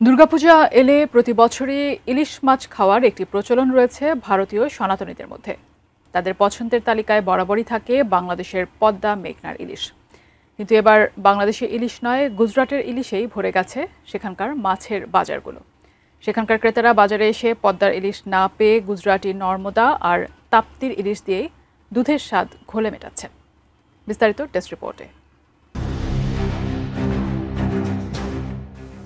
দুর্গাপূজা এলে প্রতি বছরই ইলিশ মাছ খাওয়ার একটি প্রচলন রয়েছে ভারতীয় সনাতনীদের মধ্যে। তাদের পছন্দের তালিকায় বরাবরই থাকে বাংলাদেশের পদ্মা মেঘনার ইলিশ। কিন্তু এবার বাংলাদেশের ইলিশ নয়, গুজরাটের ইলিশেই ভরে গেছে সেখানকার মাছের বাজারগুলো। সেখানকার ক্রেতারা বাজারে এসে পদ্মার ইলিশ না পেয়ে গুজরাটি নর্মদা আর তাপ্তির ইলিশ দিয়েই দুধের স্বাদ ঘোলে মেটাচ্ছে। বিস্তারিত টেস্ট রিপোর্টে।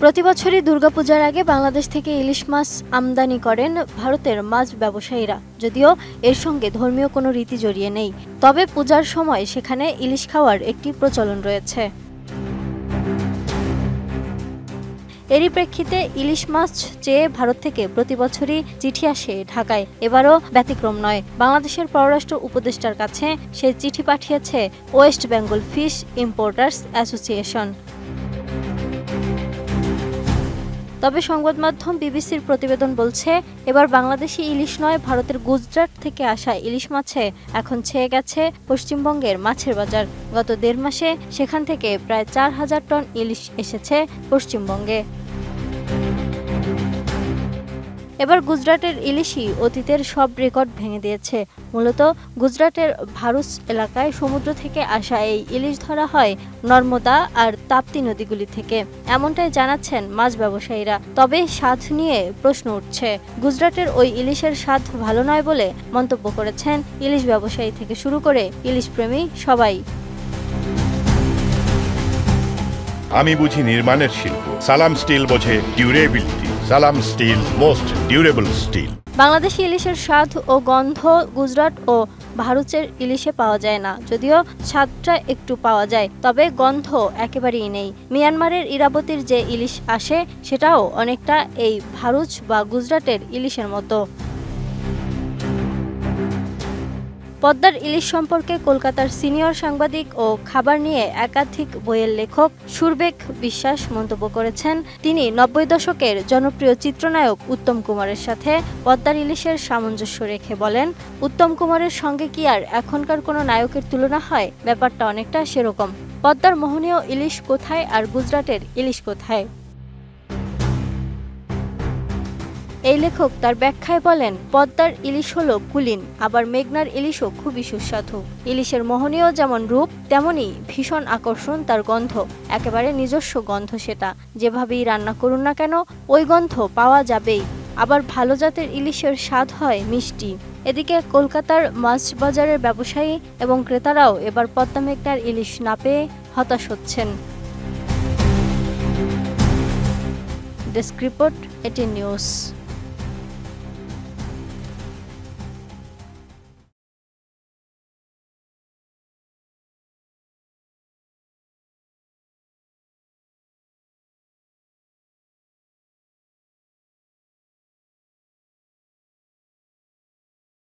প্রতি বছরই দুর্গাপূজার আগে বাংলাদেশ থেকে ইলিশ মাছ আমদানি করেন ভারতের মাছ ব্যবসায়ীরা। যদিও এর সঙ্গে ধর্মীয় কোনো রীতি জড়িয়ে নেই, তবে পূজার সময় সেখানে ইলিশ খাওয়ার একটি প্রচলন রয়েছে। এরই প্রেক্ষিতে ইলিশ মাছ চেয়ে ভারত থেকে প্রতি বছরই চিঠি আসে ঢাকায়। এবারও ব্যতিক্রম নয়। বাংলাদেশের পররাষ্ট্র উপদেষ্টার কাছে সেই চিঠি পাঠিয়েছে West Bengal fish importers association. তবে সংবাদ মাধ্যম বিবিসির প্রতিবেদন বলছে, এবার বাংলাদেশি ইলিশ নয়, ভারতের গুজরাট থেকে আসা ইলিশ মাছে এখন ছেয়ে গেছে পশ্চিমবঙ্গের মাছের বাজার। গত ১.৫ মাসে সেখান থেকে প্রায় ৪,০০০ টন ইলিশ এসেছে পশ্চিমবঙ্গে। এবার গুজরাটের ইলিশই অতীতের সব রেকর্ড ভেঙে দিয়েছে। মূলত গুজরাটের ভারুচ এলাকায় সমুদ্র থেকে আসা এই ইলিশ ধরা হয় নর্মদা আর তাপ্তি নদীগুলি থেকে, এমনটাই জানাচ্ছেন মাছ ব্যবসায়ীরা। তবে স্বাদ নিয়ে প্রশ্ন উঠছে। গুজরাটের ওই ইলিশের স্বাদ ভালো নয় বলে মন্তব্য করেছেন ইলিশ ব্যবসায়ী থেকে শুরু করে ইলিশ প্রেমী সবাই। আমি বুঝি নির্মাণের শিল্প, সালাম স্টিল বোঝে durability. Salam steel, most durable steel. Bangladeshi ইলিশের স্বাদ ও গন্ধ গুজরাট ও ভারুচের ইলিশে পাওয়া যায় না। যদিও স্বাদটা একটু পাওয়া যায়, তবে গন্ধ একেবারেই নেই। মিয়ানমারের ইরাবতীর যে ইলিশ আসে সেটাও অনেকটা এই ভারুচ বা গুজরাটের ইলিশের মতো। পদ্মার ইলিশ সম্পর্কে কলকাতার সিনিয়র সাংবাদিক ও খাবার নিয়ে একাধিক বইয়ের লেখক সুরবেক বিশ্বাস মন্তব্য করেছেন, তিনি ৯০ দশকের জনপ্রিয় চিত্রনায়ক উত্তম কুমারের সাথে পদ্মার ইলিশের সামঞ্জস্য রেখে বলেন, উত্তম কুমারের সঙ্গে কি আর এখনকার কোনো নায়কের তুলনা হয়? ব্যাপারটা অনেকটা সেরকম। পদ্মার মোহনীয় ইলিশ কোথায় আর গুজরাটের ইলিশ কোথায়? এই লেখক তার ব্যাখ্যায় বলেন, পদ্মার ইলিশ হলো কুলীন, আবার মেঘনার ইলিশও খুবই সুস্বাদু। ইলিশের মোহনীয় যেমন রূপ, তেমনি ভীষণ আকর্ষণ তার গন্ধ। একেবারে নিজস্ব গন্ধ সেটা। যেভাবেই রান্না করুন না কেন, ওই গন্ধ পাওয়া যাবেই। আবার ভালো জাতের ইলিশের স্বাদ হয় মিষ্টি। এদিকে কলকাতার মাছ বাজারের ব্যবসায়ী এবং ক্রেতারাও এবার পদ্মা মেঘনার ইলিশ না পেয়ে হতাশ হচ্ছেন। Desk report, ATN news.